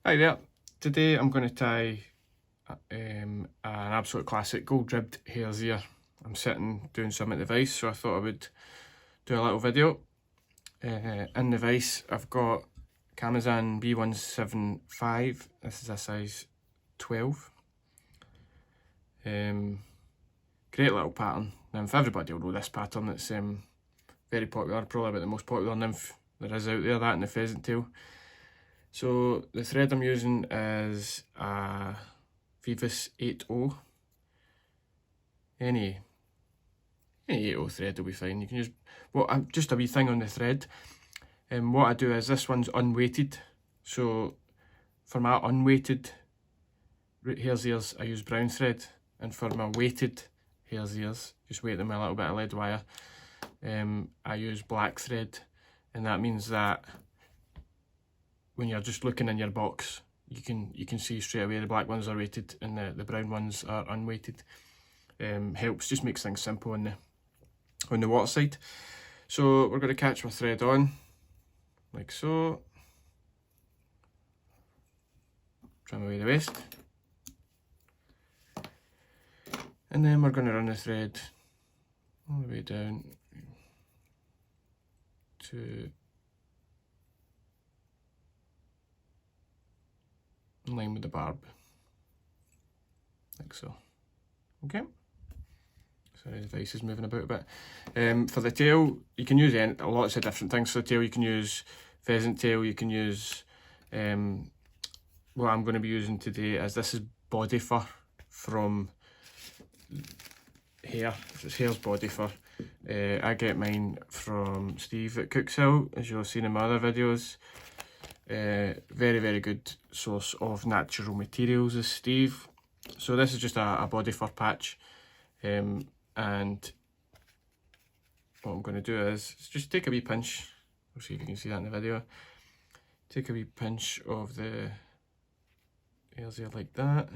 Hi there, today I'm going to tie an absolute classic gold ribbed hare's ear. I'm sitting doing some at the vise, so I thought I would do a little video. In the vise I've got Kamasan B175, this is a size 12. Great little pattern. Nymph, everybody will know this pattern, it's very popular, probably about the most popular nymph there is out there, that and the pheasant tail. So the thread I'm using is a Vevus 80. Any 80 thread will be fine. You can use just a wee thing on the thread. What I do is this one's unweighted. So for my unweighted hare's ears, I use brown thread, and for my weighted hare's ears, just weight them with a little bit of lead wire. I use black thread, and that means that when you're just looking in your box, you can see straight away the black ones are weighted and the brown ones are unweighted. Helps, just makes things simple on the water side. So we're going to catch my thread on, like so. Trim away the waste. And then we're going to run the thread all the way down to in line with the barb, like so. Okay. Sorry, the vise is moving about a bit. For the tail, you can use lots of different things. For the tail, you can use pheasant tail. You can use what I'm going to be using today is this is body fur from hare. It's hare's body fur. I get mine from Steve at Cookshill, as you'll have seen in my other videos. Very good source of natural materials is Steve. So this is just a body fur patch, and what I'm going to do is just take a wee pinch. We'll see if you can see that in the video. Take a wee pinch of the hare's ear like that.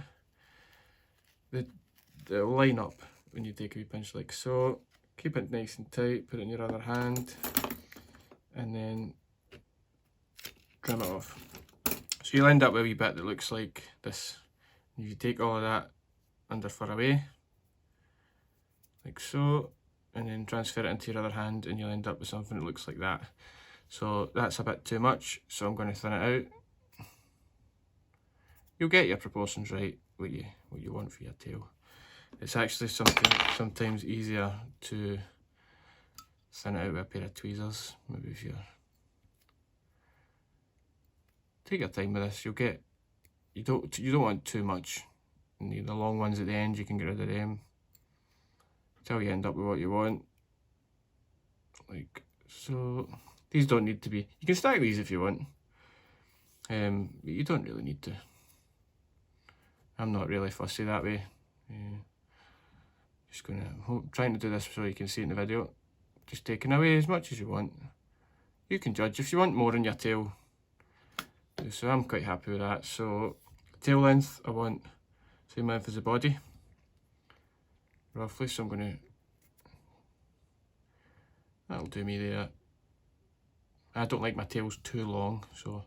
They'll line up when you take a wee pinch like so. Keep it nice and tight, put it in your other hand, and then trim it off. So you'll end up with a wee bit that looks like this. You take all of that under fur away, like so, and then transfer it into your other hand, and you'll end up with something that looks like that. So that's a bit too much, so I'm going to thin it out. You'll get your proportions right, what you want for your tail. It's actually sometimes easier to thin it out with a pair of tweezers. Maybe if you're take your time with this, you'll get, you don't want too much. And the long ones at the end, you can get rid of them until you end up with what you want, like so. These don't need to be, you can stack these if you want, but you don't really need to. I'm not really fussy that way. Just trying to do this so you can see it in the video. Just taking away as much as you want. You can judge if you want more in your tail. So I'm quite happy with that. So tail length, I want same length as the body, roughly. So I'm going to, that'll do me there. I don't like my tails too long, so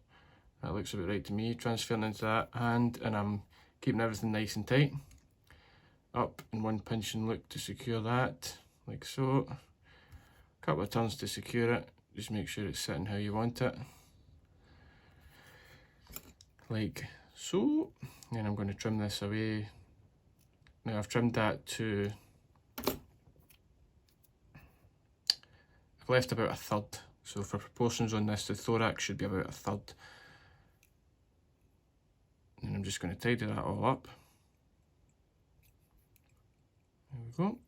that looks about right to me. Transferring into that hand, and I'm keeping everything nice and tight. Up in one pinch and look to secure that, like so. A couple of turns to secure it. Just make sure it's sitting how you want it, like so. And I'm going to trim this away. Now I've trimmed that to, I've left about a third. So for proportions on this, the thorax should be about a third. And I'm just going to tidy that all up. There we go.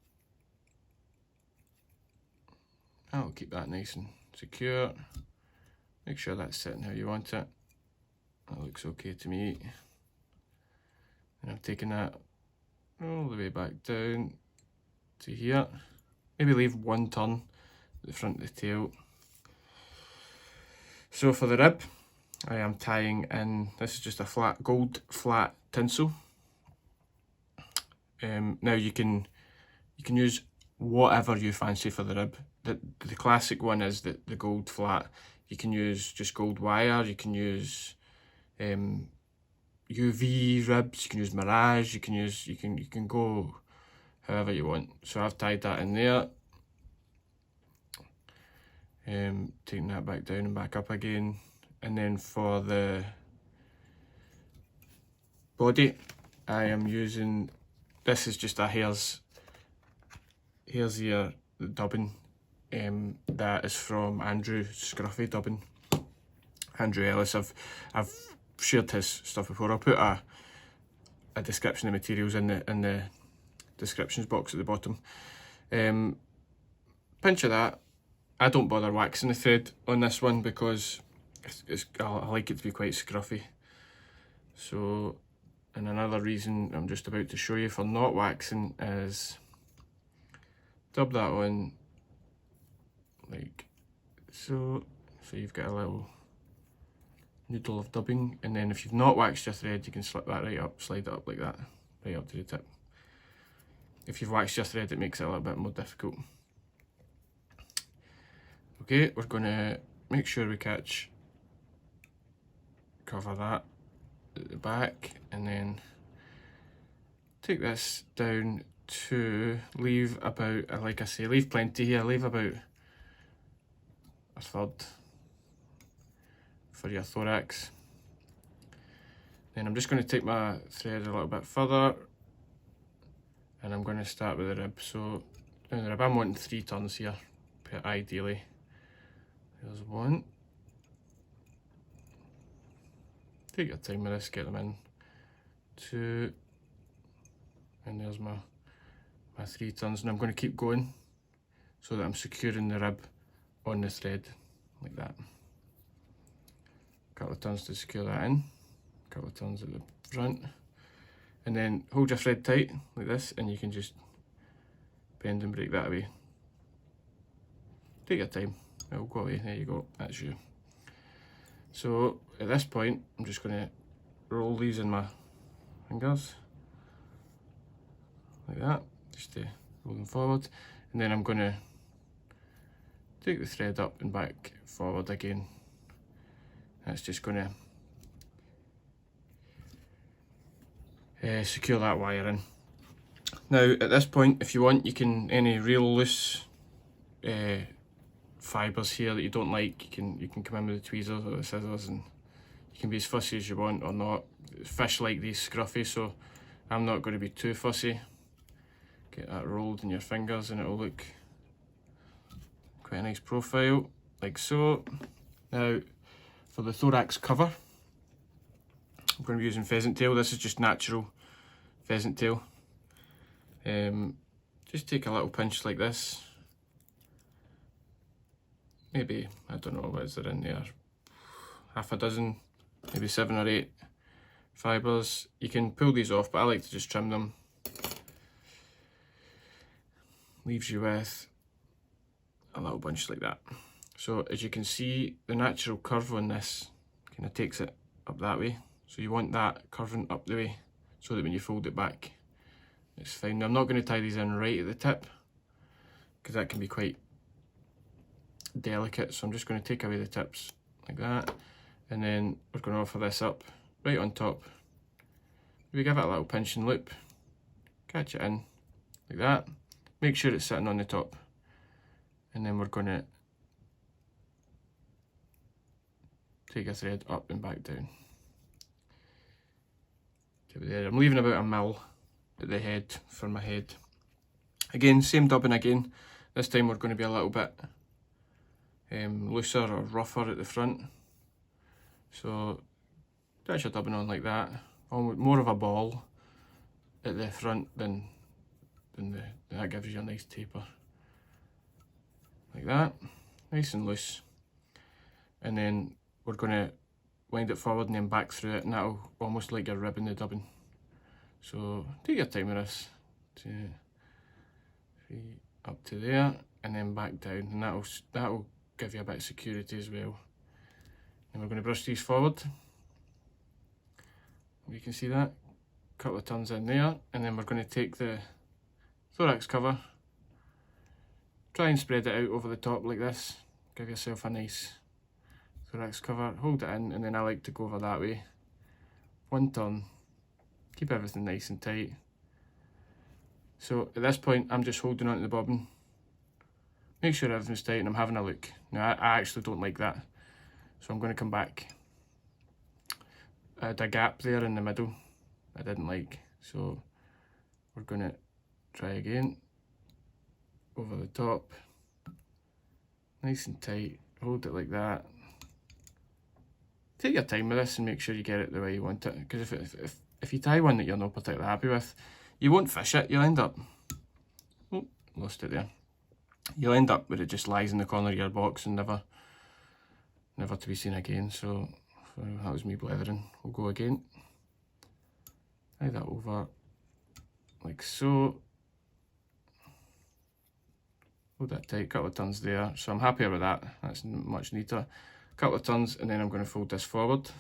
I'll keep that nice and secure. Make sure that's sitting how you want it. That looks okay to me. And I'm taking that all the way back down to here. Maybe leave one turn at the front of the tail. So for the rib, I am tying in, this is just a gold flat tinsel. Now you can use whatever you fancy for the rib. The classic one is the gold flat. You can use just gold wire, you can use UV ribs, you can use Mirage, you can go however you want. So I've tied that in there. Taking that back down and back up again. And then for the body, I am using, this is just a Hares ear dubbing. That is from Andrew Scruffy dubbing. Andrew Ellis. I've shared his stuff before. I'll put a description of materials in the descriptions box at the bottom. Pinch of that. I don't bother waxing the thread on this one because I like it to be quite scruffy. So, and another reason I'm just about to show you for not waxing is dub that on like so. So you've got a little needle of dubbing, and then if you've not waxed your thread, you can slip that right up, slide it up like that, right up to the tip. If you've waxed your thread, it makes it a little bit more difficult. Okay, we're going to make sure we cover that at the back, and then take this down to leave about, like I say, leave plenty here, leave about a third for your thorax. Then I'm just going to take my thread a little bit further, and I'm going to start with the rib. So down the rib, I'm wanting 3 turns here, ideally. There's 1. Take your time with this, get them in. 2, and there's my 3 turns, and I'm going to keep going so that I'm securing the rib on the thread like that. Couple of turns to secure that in, couple of turns at the front, and then hold your thread tight like this, and you can just bend and break that away. Take your time, it'll go away. There you go, that's you. So at this point, I'm just going to roll these in my fingers like that, just to roll them forward, and then I'm going to take the thread up and back forward again. That's just going to secure that wire in. Now at this point, if you want, you can, any real loose fibres here that you don't like, you can come in with the tweezers or the scissors, and you can be as fussy as you want or not. Fish like these scruffy, so I'm not going to be too fussy. Get that rolled in your fingers and it'll look quite a nice profile, like so. Now for the thorax cover, I'm going to be using pheasant tail. This is just natural pheasant tail. Just take a little pinch like this. Maybe, I don't know, what is there in there? Half a dozen, maybe 7 or 8 fibres. You can pull these off, but I like to just trim them. Leaves you with a little bunch like that. So as you can see, the natural curve on this kind of takes it up that way. So you want that curving up the way so that when you fold it back, it's fine. Now, I'm not going to tie these in right at the tip because that can be quite delicate. So I'm just going to take away the tips like that, and then we're going to offer this up right on top. We give it a little pinch and loop, catch it in like that, make sure it's sitting on the top, and then we're going to take a thread up and back down. There. I'm leaving about 1 mil at the head for my head. Again, same dubbing again. This time we're going to be a little bit looser or rougher at the front. So that's your dubbing on like that. More of a ball at the front than that gives you a nice taper. Like that, nice and loose. And then we're going to wind it forward and then back through it, and that'll almost like you're ribbing the dubbing. So take your time with this. 2, 3, up to there, and then back down, and that'll give you a bit of security as well. And we're going to brush these forward. You can see that, couple of turns in there, and then we're going to take the thorax cover, try and spread it out over the top like this, give yourself a nice thorax cover, hold it in, and then I like to go over that way, one turn, keep everything nice and tight. So at this point I'm just holding onto the bobbin, make sure everything's tight, and I'm having a look. Now I actually don't like that, so I'm going to come back. I had a gap there in the middle I didn't like, so we're going to try again. Over the top, nice and tight, hold it like that. Take your time with this and make sure you get it the way you want it, because if you tie one that you're not particularly happy with, you won't fish it. You'll end up, oh, lost it there. You'll end up where it just lies in the corner of your box and never to be seen again. So that was me blethering. We'll go again. Tie that over like so. Hold that tight, couple of turns there. So I'm happier with that. That's much neater. Couple of turns, and then I'm going to fold this forward,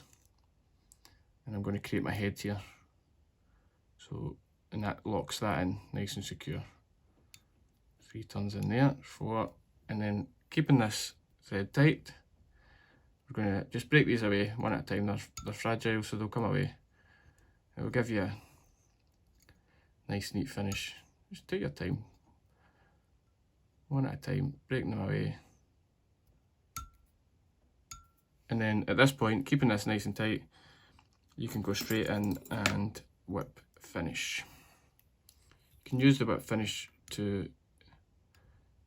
and I'm going to create my head here. So, and that locks that in nice and secure. 3 turns in there, 4, and then keeping this thread tight, we're going to just break these away one at a time. They're fragile, so they'll come away. It will give you a nice neat finish. Just take your time, one at a time, breaking them away. And then at this point, keeping this nice and tight, you can go straight in and whip finish. You can use the whip finish to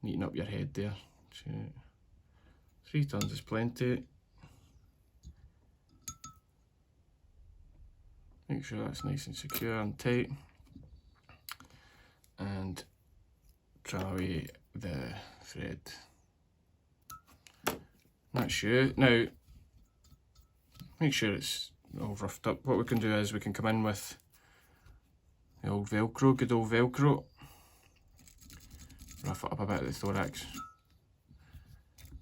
neaten up your head there. 2, 3 turns is plenty. Make sure that's nice and secure and tight. And trim away the thread. That's you. Now, make sure it's all roughed up. What we can do is we can come in with the old Velcro, good old Velcro. Rough it up a bit at the thorax.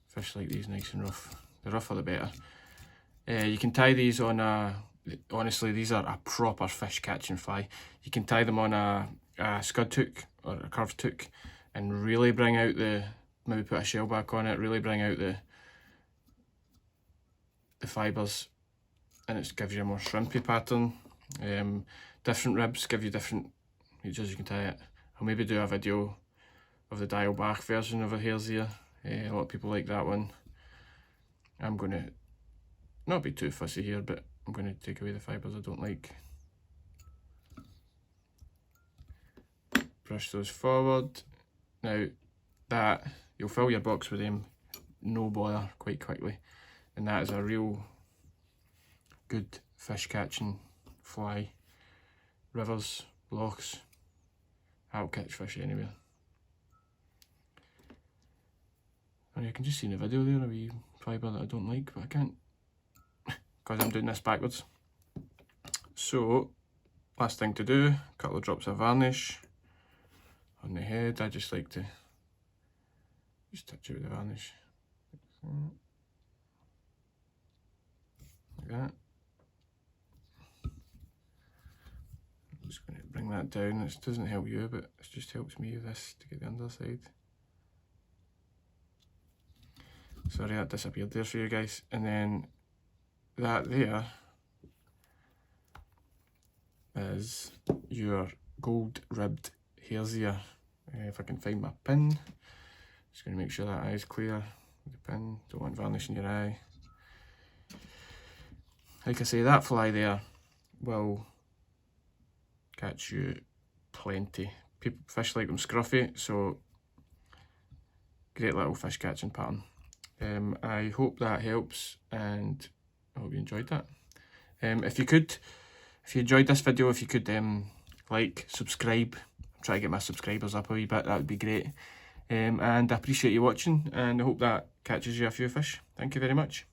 Fish like these nice and rough. The rougher the better. You can tie these on a, honestly these are a proper fish catching fly. You can tie them on a scud hook or a curved hook and really bring out the, maybe put a shell back on it, really bring out the fibres, and it gives you a more shrimpy pattern. Different ribs give you different reaches you can tie it. I'll maybe do a video of the dial back version of a Hares here. A lot of people like that one. I'm going to not be too fussy here, but I'm going to take away the fibres I don't like. Brush those forward. Now that, you'll fill your box with them, no bother, quite quickly. And that is a real good fish catching fly. Rivers, lochs, I'll catch fish anywhere. And you can just see in the video there a wee fibre that I don't like, but I can't because I'm doing this backwards. So, last thing to do, a couple of drops of varnish on the head. I just like to just touch it with the varnish. Like that. I'm just going to bring that down. This doesn't help you, but it just helps me with this to get the underside. Sorry that disappeared there for you guys. And then that there is your gold ribbed Hares ear. If I can find my pin, just going to make sure that eye is clear with the pin. Don't want varnish in your eye. Like I say, that fly there will catch you plenty. People, fish like them scruffy, so great little fish catching pattern. I hope that helps, and I hope you enjoyed that. If you enjoyed this video, if you could like, subscribe, try to get my subscribers up a wee bit, that would be great. And I appreciate you watching, and I hope that catches you a few fish. Thank you very much.